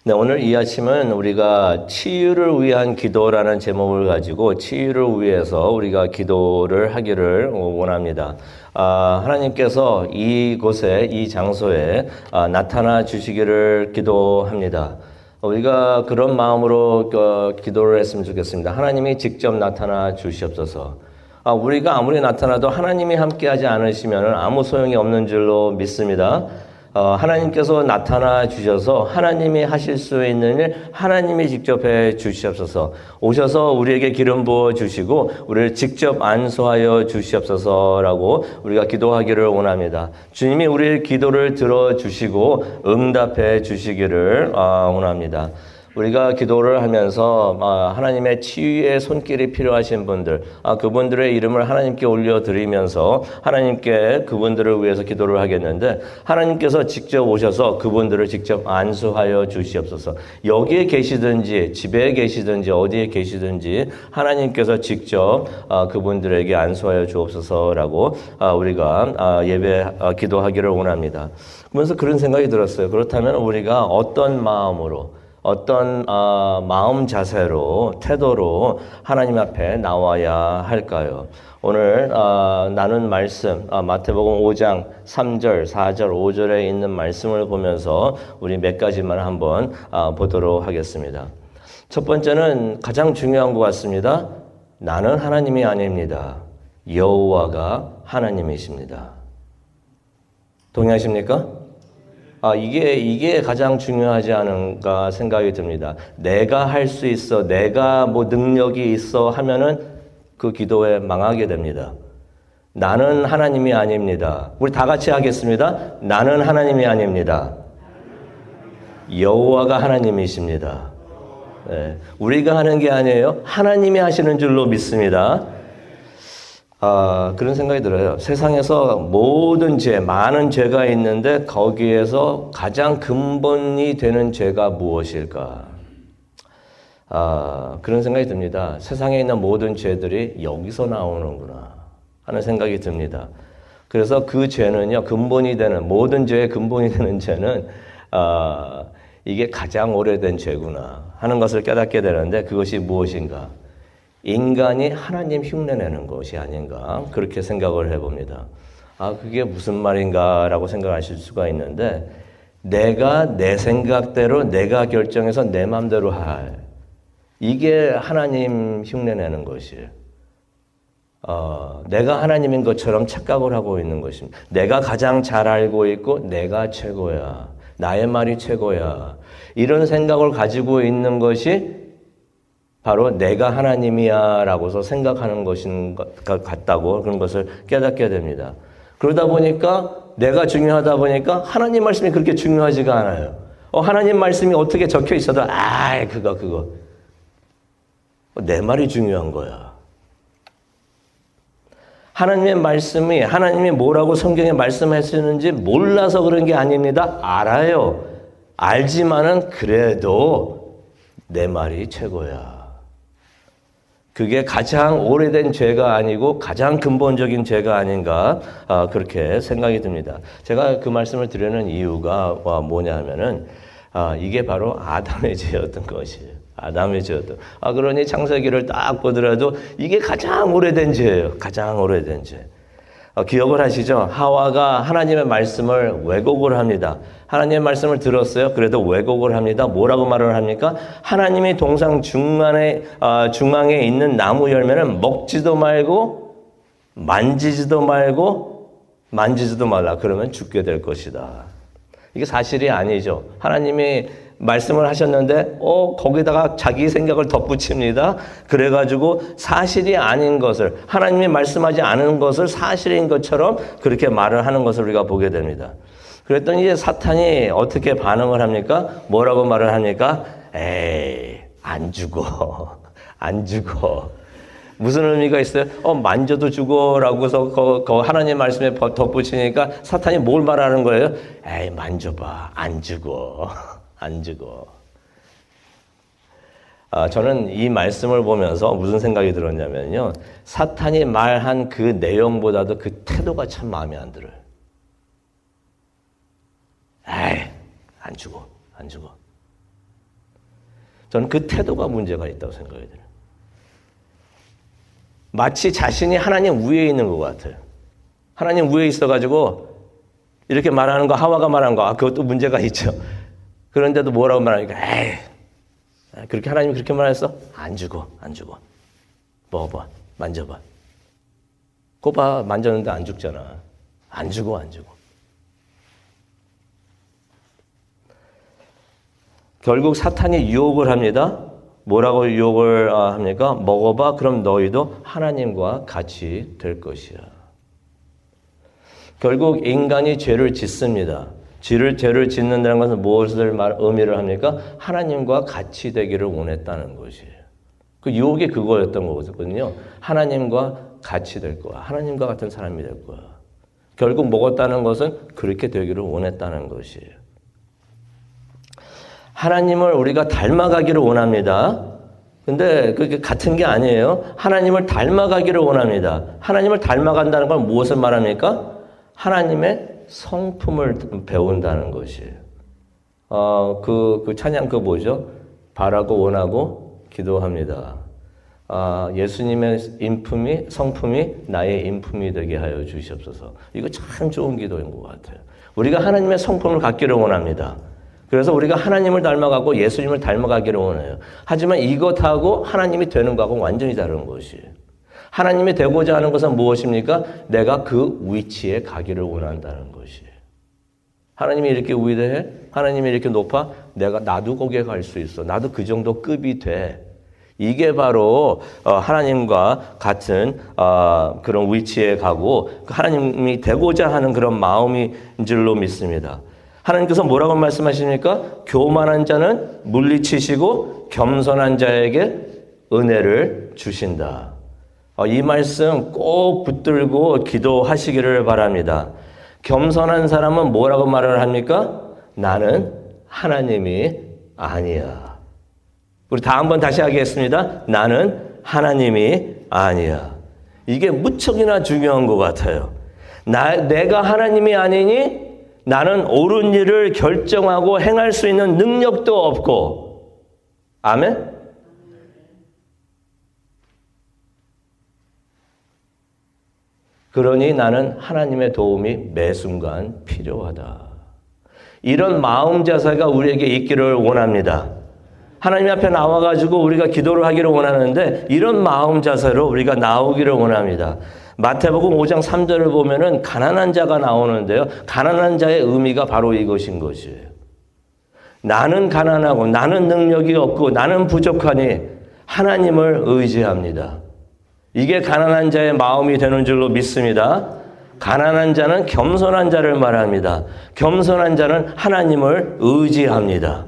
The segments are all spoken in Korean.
네, 오늘 이 아침은 우리가 치유를 위한 기도라는 제목을 가지고 치유를 위해서 우리가 기도를 하기를 원합니다. 하나님께서 이곳에, 이 장소에 나타나 주시기를 기도합니다. 우리가 그런 마음으로 기도를 했으면 좋겠습니다. 하나님이 직접 나타나 주시옵소서. 우리가 아무리 나타나도 하나님이 함께하지 않으시면 아무 소용이 없는 줄로 믿습니다. 하나님께서 나타나 주셔서 하나님이 하실 수 있는 일 하나님이 직접 해 주시옵소서. 오셔서 우리에게 기름 부어 주시고 우리를 직접 안수하여 주시옵소서라고 우리가 기도하기를 원합니다. 주님이 우리의 기도를 들어주시고 응답해 주시기를 원합니다. 우리가 기도를 하면서 하나님의 치유의 손길이 필요하신 분들, 그분들의 이름을 하나님께 올려드리면서 하나님께 그분들을 위해서 기도를 하겠는데 하나님께서 직접 오셔서 그분들을 직접 안수하여 주시옵소서. 여기에 계시든지 집에 계시든지 어디에 계시든지 하나님께서 직접 그분들에게 안수하여 주옵소서라고 우리가 기도하기를 원합니다. 그러면서 그런 생각이 들었어요. 그렇다면 우리가 어떤 마음으로 어떤 마음 자세로 태도로 하나님 앞에 나와야 할까요? 오늘 나눈 말씀 마태복음 5장 3절, 4절, 5절에 있는 말씀을 보면서 우리 몇 가지만 한번 보도록 하겠습니다. 첫 번째는 가장 중요한 것 같습니다. 나는 하나님이 아닙니다. 여호와가 하나님이십니다. 동의하십니까? 이게 가장 중요하지 않은가 생각이 듭니다. 내가 할 수 있어, 내가 능력이 있어 하면은 그 기도에 망하게 됩니다. 나는 하나님이 아닙니다. 우리 다 같이 하겠습니다. 나는 하나님이 아닙니다. 여호와가 하나님이십니다. 네, 우리가 하는 게 아니에요. 하나님이 하시는 줄로 믿습니다. 그런 생각이 들어요. 세상에서 모든 죄, 많은 죄가 있는데 거기에서 가장 근본이 되는 죄가 무엇일까? 그런 생각이 듭니다. 세상에 있는 모든 죄들이 여기서 나오는구나 하는 생각이 듭니다. 그래서 그 죄는요, 근본이 되는, 모든 죄의 근본이 되는 죄는 이게 가장 오래된 죄구나 하는 것을 깨닫게 되는데 그것이 무엇인가? 인간이 하나님 흉내내는 것이 아닌가 그렇게 생각을 해봅니다. 그게 무슨 말인가라고 생각하실 수가 있는데 내가 내 생각대로 내가 결정해서 내 마음대로 할 이게 하나님 흉내내는 것이에요. 내가 하나님인 것처럼 착각을 하고 있는 것입니다. 내가 가장 잘 알고 있고 내가 최고야. 나의 말이 최고야. 이런 생각을 가지고 있는 것이 바로 내가 하나님이야 라고서 생각하는 것인 것 같다고 그런 것을 깨닫게 됩니다. 그러다 보니까 내가 중요하다 보니까 하나님 말씀이 그렇게 중요하지가 않아요. 하나님 말씀이 어떻게 적혀 있어도 그거 내 말이 중요한 거야. 하나님의 말씀이 하나님이 뭐라고 성경에 말씀하시는지 몰라서 그런 게 아닙니다. 알아요. 알지만은 그래도 내 말이 최고야. 그게 가장 오래된 죄가 아니고 가장 근본적인 죄가 아닌가 그렇게 생각이 듭니다. 제가 그 말씀을 드리는 이유가 뭐냐 하면은 이게 바로 아담의 죄였던 것이에요. 아담의 죄였던. 그러니 창세기를 딱 보더라도 이게 가장 오래된 죄예요. 가장 오래된 죄. 기억을 하시죠? 하와가 하나님의 말씀을 왜곡을 합니다. 하나님의 말씀을 들었어요. 그래도 왜곡을 합니다. 뭐라고 말을 합니까? 하나님이 동상 중앙에 있는 나무 열매는 먹지도 말고 만지지도 말라. 그러면 죽게 될 것이다. 이게 사실이 아니죠. 하나님이 말씀을 하셨는데 거기다가 자기 생각을 덧붙입니다. 그래가지고 사실이 아닌 것을 하나님이 말씀하지 않은 것을 사실인 것처럼 그렇게 말을 하는 것을 우리가 보게 됩니다. 그랬더니 이제 사탄이 어떻게 반응을 합니까? 뭐라고 말을 합니까? 안 죽어. 안 죽어. 무슨 의미가 있어요? 만져도 죽어라고서 하나님 말씀에 덧붙이니까 사탄이 뭘 말하는 거예요? 만져봐. 안 죽어. 안 죽어. 저는 이 말씀을 보면서 무슨 생각이 들었냐면요. 사탄이 말한 그 내용보다도 그 태도가 참 마음에 안 들어요. 안 죽어. 저는 그 태도가 문제가 있다고 생각이 들어요. 마치 자신이 하나님 위에 있는 것 같아요. 하나님 위에 있어가지고 이렇게 말하는 거, 하와가 말한 거, 그것도 문제가 있죠. 그런데도 뭐라고 말하니까, 에이, 그렇게 하나님이 그렇게 말했어? 안 주고. 먹어봐, 만져봐. 그거 봐, 만졌는데 안 죽잖아. 안 주고. 결국 사탄이 유혹을 합니다. 뭐라고 유혹을 합니까? 먹어봐, 그럼 너희도 하나님과 같이 될 것이야. 결국 인간이 죄를 짓습니다. 죄를 짓는다는 것은 무엇을 의미를 합니까? 하나님과 같이 되기를 원했다는 것이에요. 그 유혹이 그거였던 거거든요. 하나님과 같이 될 거야. 하나님과 같은 사람이 될 거야. 결국 먹었다는 것은 그렇게 되기를 원했다는 것이에요. 하나님을 우리가 닮아가기를 원합니다. 근데 그게 같은 게 아니에요. 하나님을 닮아가기를 원합니다. 하나님을 닮아간다는 건 무엇을 말합니까? 하나님의 성품을 배운다는 것이에요. 그 찬양 뭐죠? 바라고 원하고 기도합니다. 예수님의 성품이 나의 인품이 되게 하여 주시옵소서. 이거 참 좋은 기도인 것 같아요. 우리가 하나님의 성품을 갖기를 원합니다. 그래서 우리가 하나님을 닮아가고 예수님을 닮아가기를 원해요. 하지만 이것하고 하나님이 되는 거하고 완전히 다른 것이에요. 하나님이 되고자 하는 것은 무엇입니까? 내가 그 위치에 가기를 원한다는 것이에요. 하나님이 이렇게 위대해? 하나님이 이렇게 높아? 나도 거기에 갈 수 있어. 나도 그 정도 급이 돼. 이게 바로 하나님과 같은 그런 위치에 가고 하나님이 되고자 하는 그런 마음인 줄로 믿습니다. 하나님께서 뭐라고 말씀하십니까? 교만한 자는 물리치시고 겸손한 자에게 은혜를 주신다. 이 말씀 꼭 붙들고 기도하시기를 바랍니다. 겸손한 사람은 뭐라고 말을 합니까? 나는 하나님이 아니야. 우리 다시 하겠습니다. 나는 하나님이 아니야. 이게 무척이나 중요한 것 같아요. 내가 하나님이 아니니 나는 옳은 일을 결정하고 행할 수 있는 능력도 없고. 아멘? 그러니 나는 하나님의 도움이 매 순간 필요하다. 이런 마음 자세가 우리에게 있기를 원합니다. 하나님 앞에 나와가지고 우리가 기도를 하기를 원하는데 이런 마음 자세로 우리가 나오기를 원합니다. 마태복음 5장 3절을 보면은 가난한 자가 나오는데요. 가난한 자의 의미가 바로 이것인 것이에요. 나는 가난하고 나는 능력이 없고 나는 부족하니 하나님을 의지합니다. 이게 가난한 자의 마음이 되는 줄로 믿습니다. 가난한 자는 겸손한 자를 말합니다. 겸손한 자는 하나님을 의지합니다.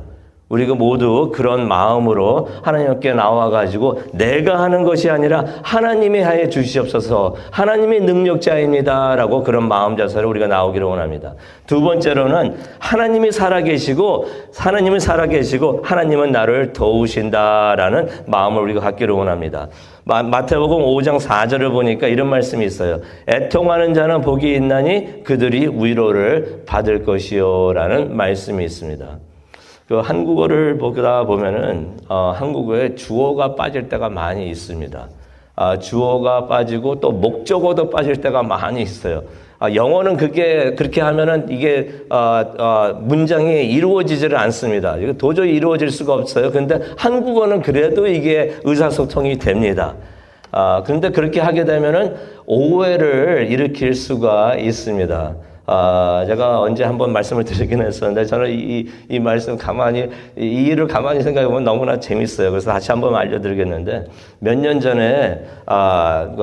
우리가 모두 그런 마음으로 하나님께 나와가지고 내가 하는 것이 아니라 하나님이 하여 주시옵소서, 하나님이 능력자입니다 라고 그런 마음 자세로 우리가 나오기를 원합니다. 두 번째로는 하나님이 살아계시고 하나님은 나를 도우신다라는 마음을 우리가 갖기를 원합니다. 마태복음 5장 4절을 보니까 이런 말씀이 있어요. 애통하는 자는 복이 있나니 그들이 위로를 받을 것이요 라는 말씀이 있습니다. 그 한국어를 보다 보면은 한국어에 주어가 빠질 때가 많이 있습니다. 주어가 빠지고 또 목적어도 빠질 때가 많이 있어요. 영어는 그렇게 하면은 이게 문장이 이루어지지를 않습니다. 이거 도저히 이루어질 수가 없어요. 근데 한국어는 그래도 이게 의사소통이 됩니다. 그런데 그렇게 하게 되면은 오해를 일으킬 수가 있습니다. 제가 언제 한번 말씀을 드리긴 했었는데 저는 이 말씀 이 일을 가만히 생각해 보면 너무나 재밌어요. 그래서 다시 한번 알려드리겠는데 몇 년 전에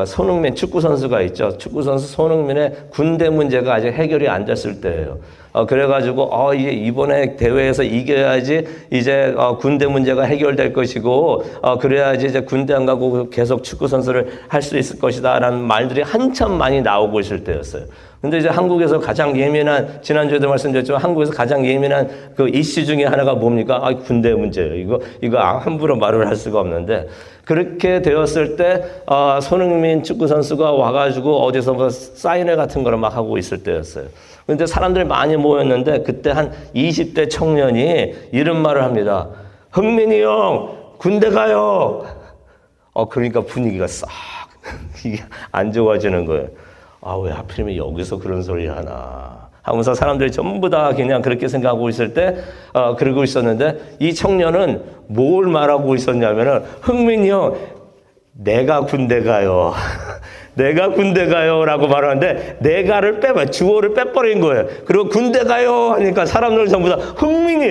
손흥민 축구 선수가 있죠. 축구 선수 손흥민의 군대 문제가 아직 해결이 안 됐을 때예요. 그래가지고 이번에 대회에서 이겨야지 이제 군대 문제가 해결될 것이고 그래야지 이제 군대 안 가고 계속 축구 선수를 할 수 있을 것이다라는 말들이 한참 많이 나오고 있을 때였어요. 근데 이제 한국에서 가장 예민한, 지난주에도 말씀드렸지만 한국에서 가장 예민한 그 이슈 중에 하나가 뭡니까? 군대 문제예요. 이거 함부로 말을 할 수가 없는데, 그렇게 되었을 때 손흥민 축구 선수가 와가지고 어디서 뭐 사인회 같은 거를 막 하고 있을 때였어요. 근데 사람들 많이 모였는데 그때 한 20대 청년이 이런 말을 합니다. 흥민이 형, 군대 가요. 그러니까 분위기가 싹 이게 안 좋아지는 거예요. 왜 하필이면 여기서 그런 소리 하나 하면서 사람들이 전부 다 그냥 그렇게 생각하고 있을 때, 그러고 있었는데, 이 청년은 뭘 말하고 있었냐면은, 흥민이 형, 내가 군대 가요. 내가 군대 가요. 라고 말하는데, 내가를 주어를 빼버린 거예요. 그리고 군대 가요. 하니까 사람들 전부 다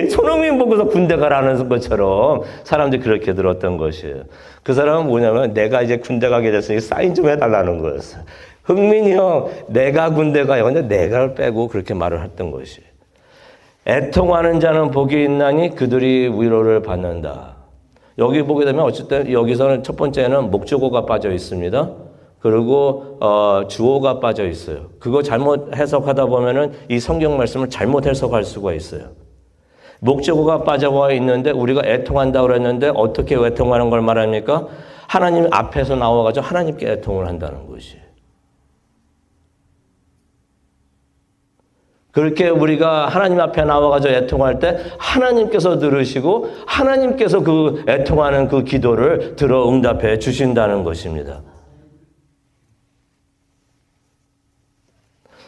손흥민 보고서 군대 가라는 것처럼 사람들이 그렇게 들었던 것이에요. 그 사람은 뭐냐면, 내가 이제 군대 가게 됐으니 사인 좀 해달라는 거였어요. 흥민이 형, 내가 군대 가요. 근데 내가를 빼고 그렇게 말을 했던 것이. 애통하는 자는 복이 있나니 그들이 위로를 받는다. 여기 보게 되면 어쨌든 여기서는 첫 번째는 목적어가 빠져 있습니다. 그리고 주어가 빠져 있어요. 그거 잘못 해석하다 보면은 이 성경 말씀을 잘못 해석할 수가 있어요. 목적어가 빠져와 있는데 우리가 애통한다고 그랬는데 어떻게 애통하는 걸 말합니까? 하나님 앞에서 나와가지고 하나님께 애통을 한다는 것이. 그렇게 우리가 하나님 앞에 나와가지고 애통할 때 하나님께서 들으시고 하나님께서 그 애통하는 그 기도를 들어 응답해 주신다는 것입니다.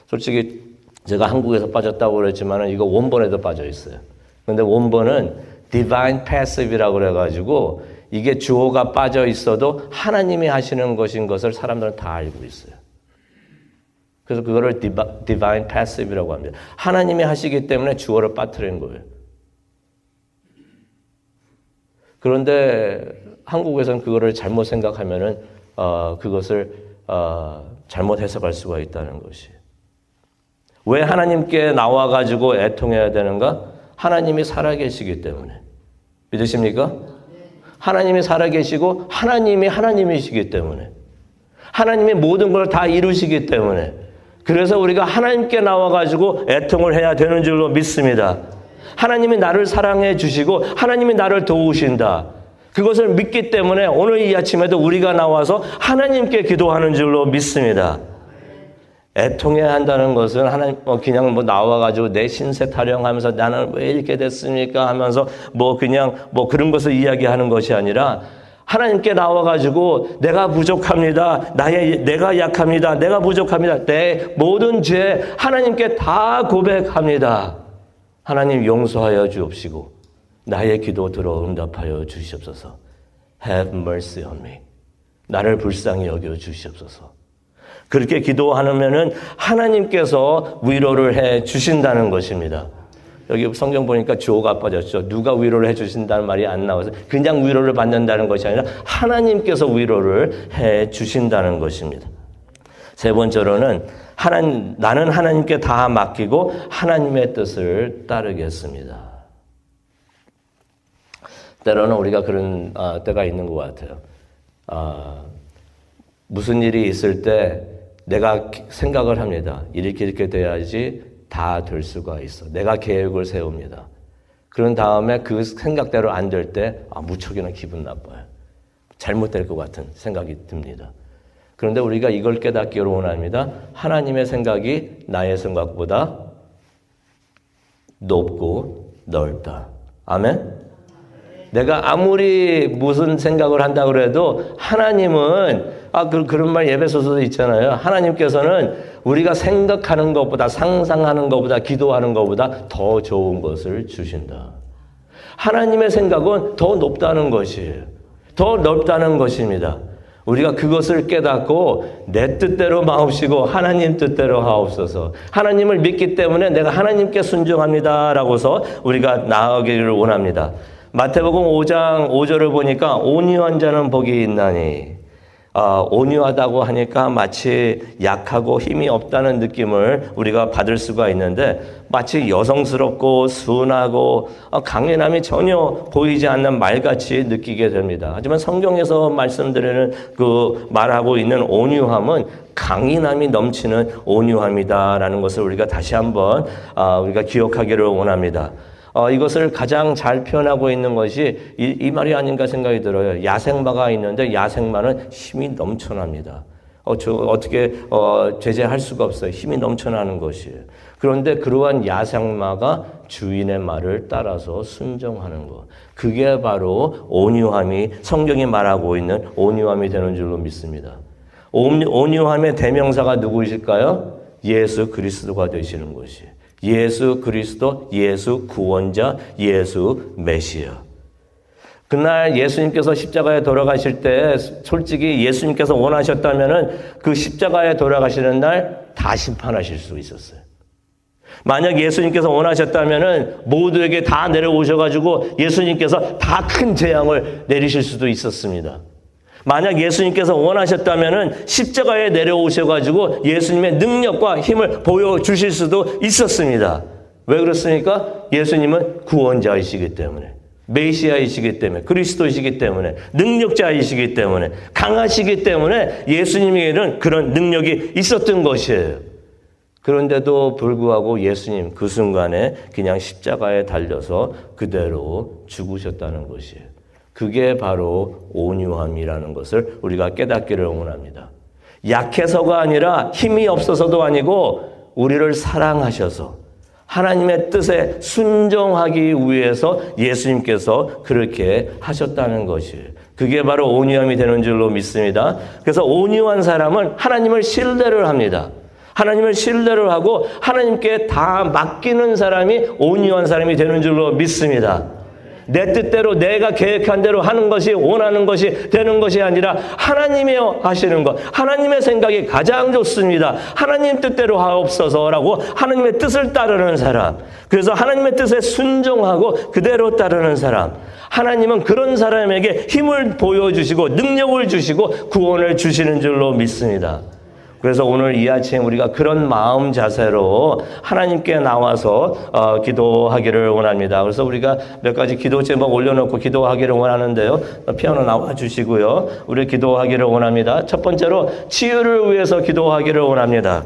솔직히 제가 한국에서 빠졌다고 그랬지만 이거 원본에도 빠져 있어요. 근데 원본은 divine passive이라고 그래가지고 이게 주어가 빠져 있어도 하나님이 하시는 것인 것을 사람들은 다 알고 있어요. 그래서 그거를 divine passive이라고 합니다. 하나님이 하시기 때문에 주어를 빠뜨린 거예요. 그런데 한국에서는 그거를 잘못 생각하면은 그것을 잘못 해석할 수가 있다는 것이. 왜 하나님께 나와가지고 애통해야 되는가? 하나님이 살아계시기 때문에. 믿으십니까? 하나님이 살아계시고 하나님이 하나님이시기 때문에. 하나님이 모든 걸 다 이루시기 때문에. 그래서 우리가 하나님께 나와가지고 애통을 해야 되는 줄로 믿습니다. 하나님이 나를 사랑해 주시고 하나님이 나를 도우신다. 그것을 믿기 때문에 오늘 이 아침에도 우리가 나와서 하나님께 기도하는 줄로 믿습니다. 애통해야 한다는 것은 하나님 그냥 나와가지고 내 신세 타령하면서 나는 왜 이렇게 됐습니까 하면서 그냥 그런 것을 이야기하는 것이 아니라 하나님께 나와가지고 내가 부족합니다. 내가 약합니다. 내가 부족합니다. 내 모든 죄 하나님께 다 고백합니다. 하나님 용서하여 주옵시고 나의 기도 들어 응답하여 주시옵소서. Have mercy on me. 나를 불쌍히 여겨 주시옵소서. 그렇게 기도하면은 하나님께서 위로를 해 주신다는 것입니다. 여기 성경 보니까 주어가 빠졌죠. 누가 위로를 해 주신다는 말이 안 나와서 그냥 위로를 받는다는 것이 아니라 하나님께서 위로를 해 주신다는 것입니다. 세 번째로는 나는 하나님께 다 맡기고 하나님의 뜻을 따르겠습니다. 때로는 우리가 그런 때가 있는 것 같아요. 무슨 일이 있을 때 내가 생각을 합니다. 이렇게 돼야지 다 될 수가 있어. 내가 계획을 세웁니다. 그런 다음에 그 생각대로 안 될 때 무척이나 기분 나빠요. 잘못될 것 같은 생각이 듭니다. 그런데 우리가 이걸 깨닫기를 원합니다. 하나님의 생각이 나의 생각보다 높고 넓다. 아멘? 내가 아무리 무슨 생각을 한다고 해도 하나님은 그런 말 예배소서도 있잖아요. 하나님께서는 우리가 생각하는 것보다 상상하는 것보다 기도하는 것보다 더 좋은 것을 주신다. 하나님의 생각은 더 높다는 것이에요. 더 넓다는 것입니다. 우리가 그것을 깨닫고 내 뜻대로 마옵시고 하나님 뜻대로 하옵소서. 하나님을 믿기 때문에 내가 하나님께 순종합니다라고서 우리가 나아가기를 원합니다. 마태복음 5장 5절을 보니까 온유한 자는 복이 있나니 온유하다고 하니까 마치 약하고 힘이 없다는 느낌을 우리가 받을 수가 있는데 마치 여성스럽고 순하고 강인함이 전혀 보이지 않는 말같이 느끼게 됩니다. 하지만 성경에서 말씀드리는 말하고 있는 온유함은 강인함이 넘치는 온유함이다라는 것을 우리가 다시 한번 우리가 기억하기를 원합니다. 이것을 가장 잘 표현하고 있는 것이 이 말이 아닌가 생각이 들어요. 야생마가 있는데 야생마는 힘이 넘쳐납니다. 어떻게 제재할 수가 없어요. 힘이 넘쳐나는 것이에요. 그런데 그러한 야생마가 주인의 말을 따라서 순종하는 것. 그게 바로 온유함이 성경이 말하고 있는 온유함이 되는 줄로 믿습니다. 온유함의 대명사가 누구이실까요? 예수 그리스도가 되시는 것이에요. 예수 그리스도, 예수 구원자, 예수 메시아. 그날 예수님께서 십자가에 돌아가실 때 솔직히 예수님께서 원하셨다면은 그 십자가에 돌아가시는 날 다 심판하실 수 있었어요. 만약 예수님께서 원하셨다면은 모두에게 다 내려오셔가지고 예수님께서 다 큰 재앙을 내리실 수도 있었습니다. 만약 예수님께서 원하셨다면은 십자가에 내려오셔가지고 예수님의 능력과 힘을 보여주실 수도 있었습니다. 왜 그렇습니까? 예수님은 구원자이시기 때문에, 메시아이시기 때문에, 그리스도이시기 때문에, 능력자이시기 때문에, 강하시기 때문에 예수님에게는 그런 능력이 있었던 것이에요. 그런데도 불구하고 예수님 그 순간에 그냥 십자가에 달려서 그대로 죽으셨다는 것이에요. 그게 바로 온유함이라는 것을 우리가 깨닫기를 원합니다. 약해서가 아니라 힘이 없어서도 아니고 우리를 사랑하셔서 하나님의 뜻에 순종하기 위해서 예수님께서 그렇게 하셨다는 것이에요. 그게 바로 온유함이 되는 줄로 믿습니다. 그래서 온유한 사람은 하나님을 신뢰를 합니다. 하나님을 신뢰를 하고 하나님께 다 맡기는 사람이 온유한 사람이 되는 줄로 믿습니다. 내 뜻대로 내가 계획한 대로 하는 것이 원하는 것이 되는 것이 아니라 하나님이 하시는 것, 하나님의 생각이 가장 좋습니다. 하나님 뜻대로 하옵소서라고 하나님의 뜻을 따르는 사람, 그래서 하나님의 뜻에 순종하고 그대로 따르는 사람, 하나님은 그런 사람에게 힘을 보여주시고 능력을 주시고 구원을 주시는 줄로 믿습니다. 그래서 오늘 이 아침 우리가 그런 마음 자세로 하나님께 나와서 기도하기를 원합니다. 그래서 우리가 몇 가지 기도 제목 올려놓고 기도하기를 원하는데요. 피아노 나와주시고요. 우리 기도하기를 원합니다. 첫 번째로 치유를 위해서 기도하기를 원합니다.